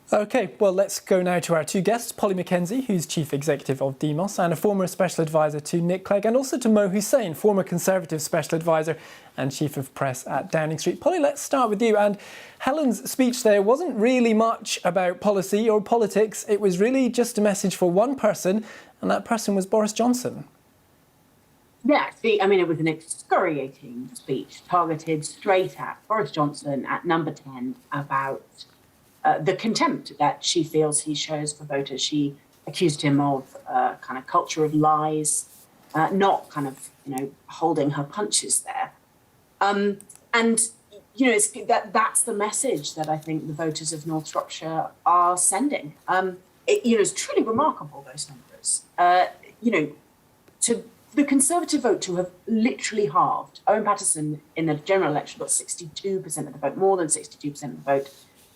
OK, well, let's go now to our two guests, Polly Mackenzie, who's Chief Executive of Demos and a former Special Advisor to Nick Clegg, and also to Mo Hussein, former Conservative Special Advisor and Chief of Press at Downing Street. Polly, let's start with you. And Helen's speech there wasn't really much about policy or politics. It was really just a message for one person, and that person was Boris Johnson. Yeah, it was an excoriating speech targeted straight at Boris Johnson at number 10 about the contempt that she feels he shows for voters. She accused him of kind of culture of lies, not kind of, holding her punches there. That's the message that I think the voters of North Shropshire are sending. It's truly remarkable, those numbers. To the Conservative vote to have literally halved. Owen Paterson in the general election got 62% of the vote, more than 62% of the vote.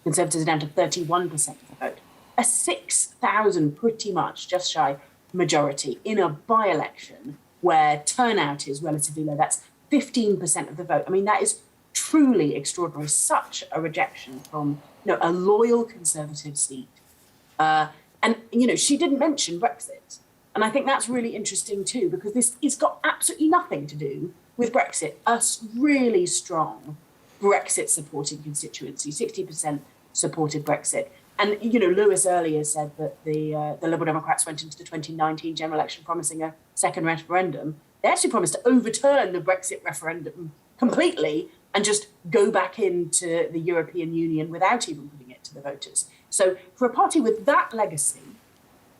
Conservatives are down to 31% of the vote. A 6,000, pretty much, just shy majority in a by-election where turnout is relatively low. That's 15% of the vote. That is truly extraordinary. Such a rejection from, a loyal Conservative seat. She didn't mention Brexit. And I think that's really interesting too, because it's got absolutely nothing to do with Brexit. A really strong Brexit-supporting constituency, 60% supported Brexit. And, Lewis earlier said that the Liberal Democrats went into the 2019 general election promising a second referendum. They actually promised to overturn the Brexit referendum completely and just go back into the European Union without even putting it to the voters. So for a party with that legacy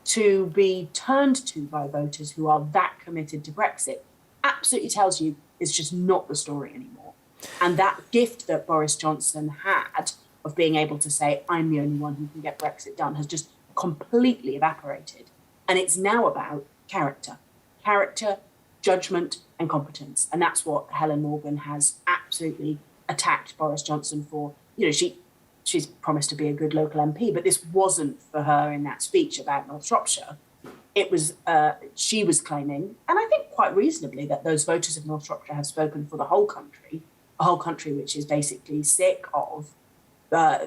to be turned to by voters who are that committed to Brexit absolutely tells you it's just not the story anymore. And that gift that Boris Johnson had of being able to say, I'm the only one who can get Brexit done, has just completely evaporated. And it's now about character, judgment and competence. And that's what Helen Morgan has absolutely attacked Boris Johnson for. She's promised to be a good local MP, but this wasn't for her in that speech about North Shropshire. It was, she was claiming, and I think quite reasonably, that those voters of North Shropshire have spoken for the whole country, a whole country which is basically sick of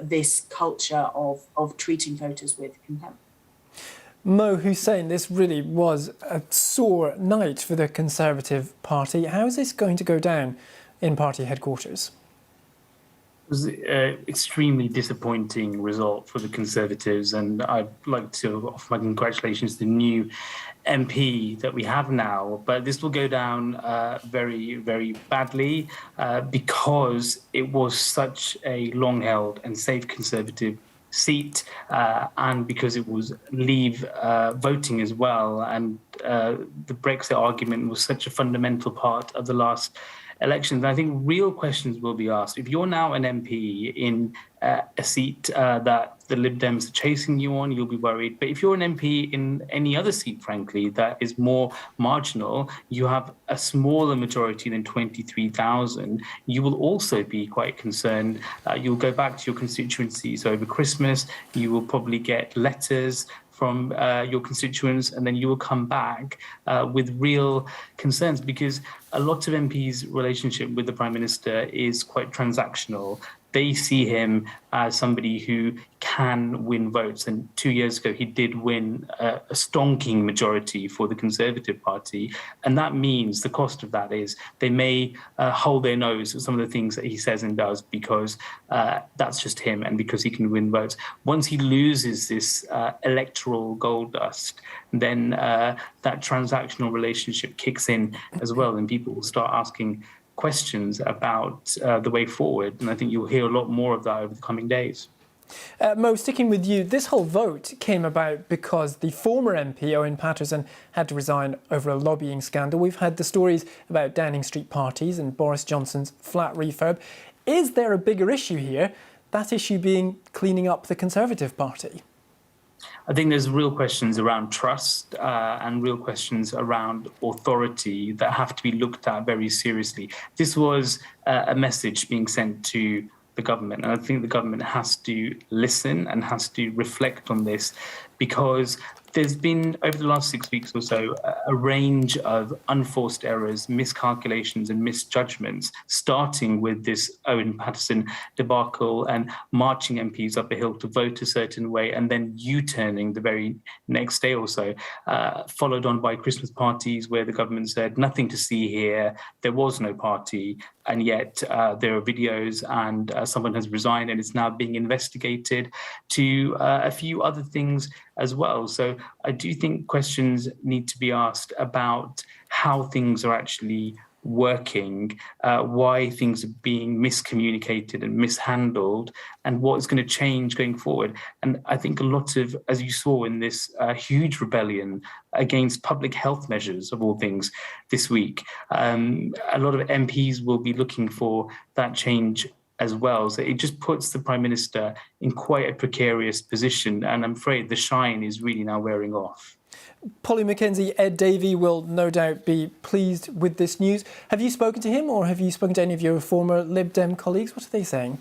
this culture of treating voters with contempt. Mo Hussein, this really was a sore night for the Conservative Party. How is this going to go down in party headquarters? It was an extremely disappointing result for the Conservatives, and I'd like to offer my congratulations to the new MP that we have now. But this will go down very, very badly because it was such a long-held and safe Conservative seat, and because it was Leave voting as well, and the Brexit argument was such a fundamental part of the last elections. I think real questions will be asked. If you're now an MP in a seat that the Lib Dems are chasing you on, you'll be worried. But if you're an MP in any other seat, frankly, that is more marginal, you have a smaller majority than 23,000, you will also be quite concerned. You'll go back to your constituencies over Christmas. You will probably get letters from your constituents, and then you will come back with real concerns, because a lot of MPs' relationship with the Prime Minister is quite transactional. They see him as somebody who can win votes. And 2 years ago, he did win a stonking majority for the Conservative Party. And that means the cost of that is they may hold their nose at some of the things that he says and does because that's just him and because he can win votes. Once he loses this electoral gold dust, then that transactional relationship kicks in as well, and people will start asking questions about the way forward. And I think you'll hear a lot more of that over the coming days. Mo, sticking with you, this whole vote came about because the former MP, Owen Paterson, had to resign over a lobbying scandal. We've had the stories about Downing Street parties and Boris Johnson's flat refurb. Is there a bigger issue here, that issue being cleaning up the Conservative Party? I think there's real questions around trust and real questions around authority that have to be looked at very seriously. This was a message being sent to the government, and I think the government has to listen and has to reflect on this, because There's been, over the last 6 weeks or so, a range of unforced errors, miscalculations and misjudgments, starting with this Owen Paterson debacle and marching MPs up a hill to vote a certain way and then U-turning the very next day or so, followed on by Christmas parties where the government said nothing to see here, there was no party, and yet there are videos and someone has resigned and it's now being investigated, to a few other things as well. So I do think questions need to be asked about how things are actually working, why things are being miscommunicated and mishandled, and what is going to change going forward. And I think a lot of, as you saw in this huge rebellion against public health measures, of all things, this week, a lot of MPs will be looking for that change as well. So it just puts the Prime Minister in quite a precarious position. And I'm afraid the shine is really now wearing off. Polly Mackenzie, Ed Davey will no doubt be pleased with this news. Have you spoken to him, or have you spoken to any of your former Lib Dem colleagues? What are they saying?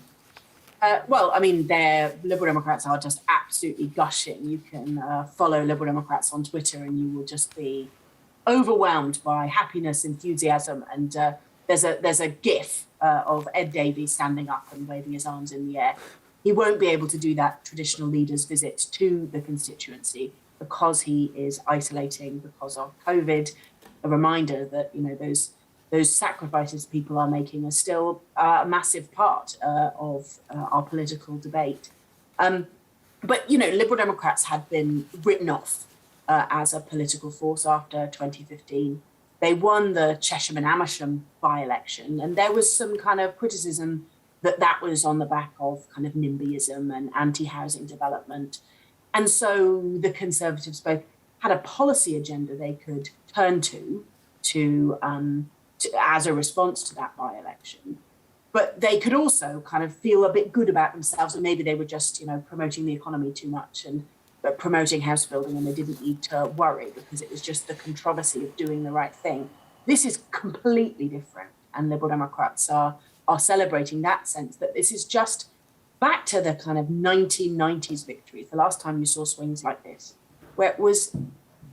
Well, I mean, their Liberal Democrats are just absolutely gushing. You can follow Liberal Democrats on Twitter and you will just be overwhelmed by happiness, enthusiasm, and there's a GIF of Ed Davey standing up and waving his arms in the air. He won't be able to do that traditional leader's visit to the constituency because he is isolating because of COVID. A reminder that, you know, those sacrifices people are making are still a massive part of our political debate. But, you know, Liberal Democrats had been written off as a political force after 2015. They won the Chesham and Amersham by-election, and there was some kind of criticism that was on the back of kind of NIMBYism and anti-housing development. And so the Conservatives both had a policy agenda they could turn to as a response to that by-election. But they could also kind of feel a bit good about themselves, and maybe they were just, you know, promoting the economy too much and promoting house building, and they didn't need to worry because it was just the controversy of doing the right thing. This is completely different, and Liberal Democrats are celebrating that sense that this is just back to the kind of 1990s victories, the last time you saw swings like this, where it was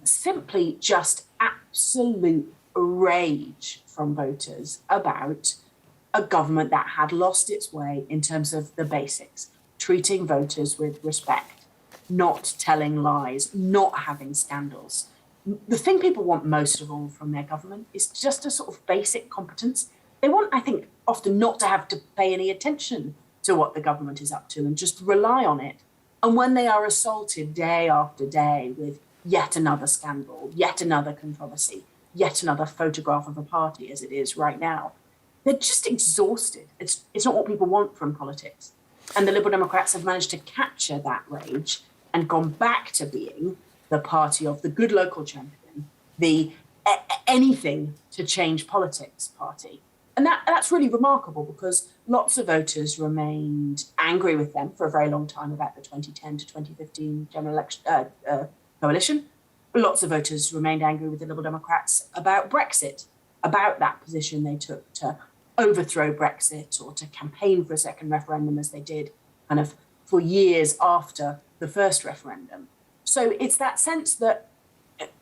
simply just absolute rage from voters about a government that had lost its way in terms of the basics, treating voters with respect, not telling lies, not having scandals. The thing people want most of all from their government is just a sort of basic competence. They want, I think, often not to have to pay any attention to what the government is up to and just rely on it. And when they are assaulted day after day with yet another scandal, yet another controversy, yet another photograph of a party as it is right now, they're just exhausted. It's not what people want from politics. And the Liberal Democrats have managed to capture that rage and gone back to being the party of the good local champion, the anything to change politics party. And that's really remarkable because lots of voters remained angry with them for a very long time about the 2010 to 2015 general election coalition. Lots of voters remained angry with the Liberal Democrats about Brexit, about that position they took to overthrow Brexit or to campaign for a second referendum as they did kind of for years after the first referendum. So it's that sense that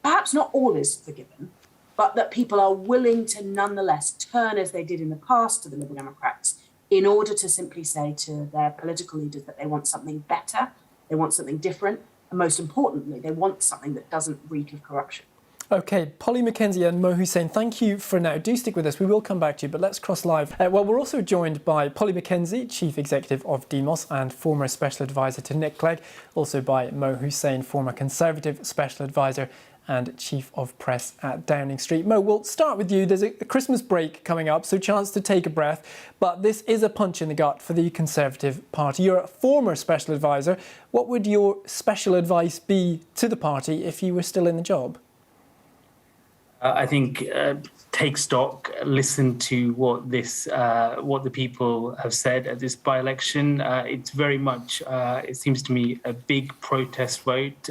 perhaps not all is forgiven, but that people are willing to nonetheless turn, as they did in the past, to the Liberal Democrats in order to simply say to their political leaders that they want something better, they want something different, and most importantly, they want something that doesn't reek of corruption. OK, Polly Mackenzie and Mo Hussein, thank you for now. Do stick with us. We will come back to you, but let's cross live. Well, we're also joined by Polly Mackenzie, Chief Executive of Demos and former Special Advisor to Nick Clegg, also by Mo Hussein, former Conservative Special Advisor and Chief of Press at Downing Street. Mo, we'll start with you. There's a Christmas break coming up, so chance to take a breath. But this is a punch in the gut for the Conservative Party. You're a former Special Advisor. What would your special advice be to the party if you were still in the job? I think take stock, listen to what the people have said at this by-election. It's very much, it seems to me, a big protest vote,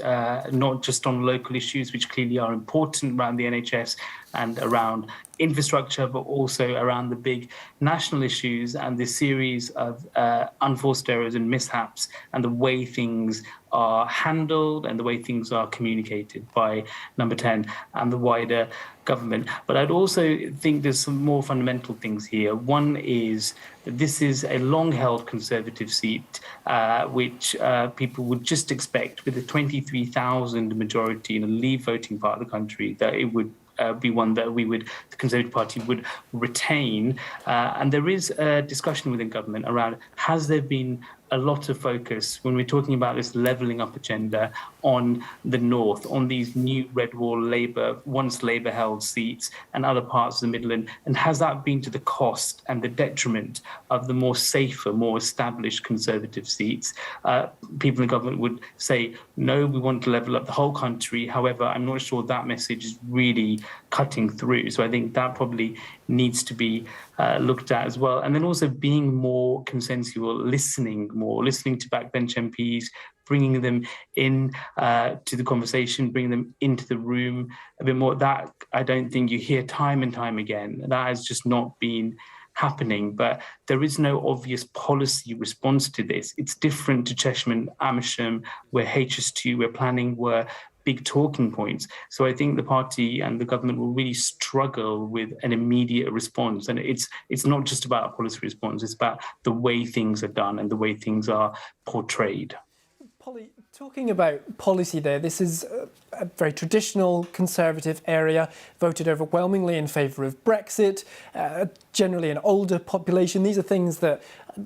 not just on local issues, which clearly are important around the NHS and around infrastructure, but also around the big national issues and the series of unforced errors and mishaps and the way things are handled and the way things are communicated by Number 10 and the wider government. But I'd also think there's some more fundamental things here. One is that this is a long-held Conservative seat, which people would just expect, with a 23,000 majority in a Leave voting part of the country, that it would be one that the Conservative Party would retain. And there is a discussion within government around, has there been a lot of focus when we're talking about this levelling up agenda on the north, on these new red wall once Labour held seats and other parts of the Midland, and has that been to the cost and the detriment of the more safer, more established Conservative seats? People in government would say, no, we want to level up the whole country. However, I'm not sure that message is really cutting through. So I think that probably needs to be looked at as well. And then also being more consensual, listening to backbench MPs, bringing them in to the conversation, bringing them into the room a bit more. That I don't think you hear time and time again. That has just not been happening, but there is no obvious policy response to this. It's different to Chesham and Amersham, where HS2, where planning were big talking points. So I think the party and the government will really struggle with an immediate response. And it's not just about a policy response, it's about the way things are done and the way things are portrayed. Polly, talking about policy there, this is a very traditional Conservative area, voted overwhelmingly in favour of Brexit, generally an older population. These are things that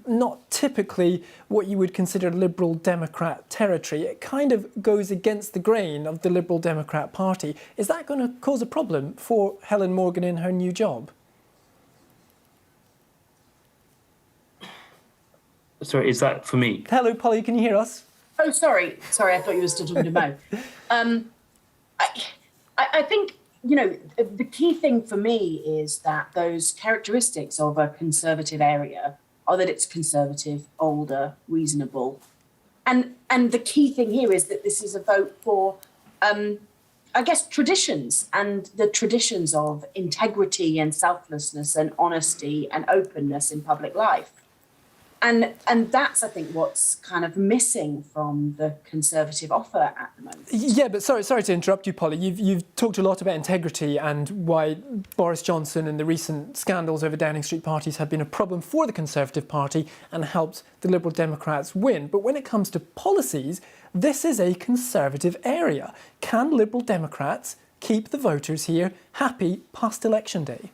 not typically what you would consider Liberal Democrat territory. It kind of goes against the grain of the Liberal Democrat Party. Is that going to cause a problem for Helen Morgan in her new job? Sorry, is that for me? Hello, Polly, can you hear us? Oh, sorry, I thought you were still talking to Mo. I think, the key thing for me is that those characteristics of a Conservative area are that it's conservative, older, reasonable. And the key thing here is that this is a vote for, traditions, and the traditions of integrity and selflessness and honesty and openness in public life. And that's, I think, what's kind of missing from the Conservative offer at the moment. Yeah, but sorry to interrupt you, Polly. You've talked a lot about integrity and why Boris Johnson and the recent scandals over Downing Street parties have been a problem for the Conservative Party and helped the Liberal Democrats win. But when it comes to policies, this is a Conservative area. Can Liberal Democrats keep the voters here happy past election day?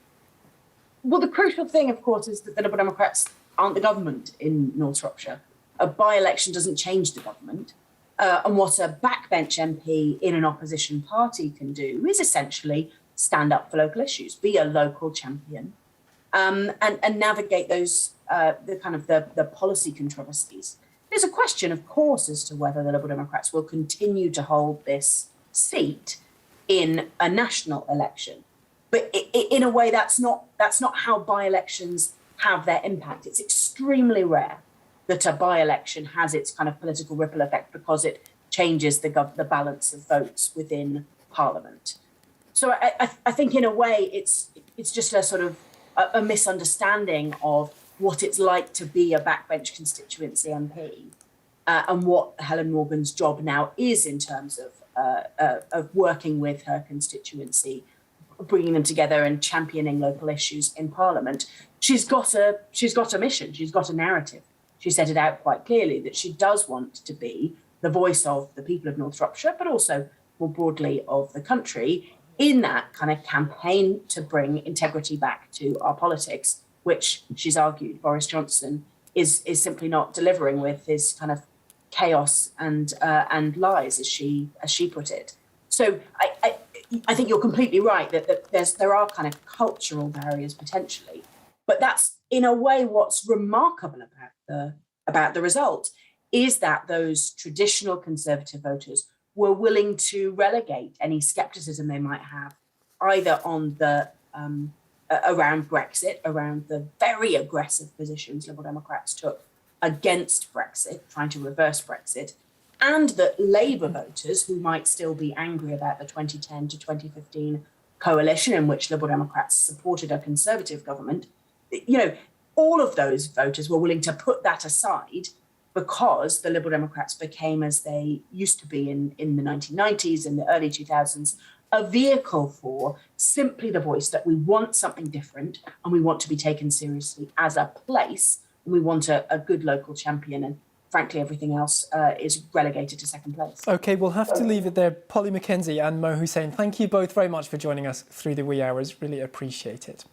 Well, the crucial thing, of course, is that the Liberal Democrats aren't the government in North Shropshire. A by-election doesn't change the government. And what a backbench MP in an opposition party can do is essentially stand up for local issues, be a local champion, and navigate those, the policy controversies. There's a question, of course, as to whether the Liberal Democrats will continue to hold this seat in a national election. But in a way, that's not how by-elections have their impact. It's extremely rare that a by-election has its kind of political ripple effect because it changes the balance of votes within Parliament. So I think in a way it's just a sort of a misunderstanding of what it's like to be a backbench constituency MP and what Helen Morgan's job now is in terms of working with her constituency, bringing them together and championing local issues in Parliament. She's got a mission. She's got a narrative. She set it out quite clearly that she does want to be the voice of the people of North Shropshire, but also more broadly of the country in that kind of campaign to bring integrity back to our politics, which she's argued Boris Johnson is simply not delivering with his kind of chaos and lies, as she put it. So I think you're completely right that there are kind of cultural barriers potentially, but that's in a way what's remarkable about the result is that those traditional Conservative voters were willing to relegate any scepticism they might have either on the around Brexit, around the very aggressive positions Liberal Democrats took against Brexit, trying to reverse Brexit, and that Labour voters who might still be angry about the 2010 to 2015 coalition in which Liberal Democrats supported a Conservative government, all of those voters were willing to put that aside because the Liberal Democrats became, as they used to be in the 1990s and the early 2000s, a vehicle for simply the voice that we want something different and we want to be taken seriously as a place, and we want a good local champion, and frankly everything else is relegated to second place. OK, we'll have to leave it there. Polly Mackenzie and Mo Hussein, thank you both very much for joining us through the wee hours. Really appreciate it.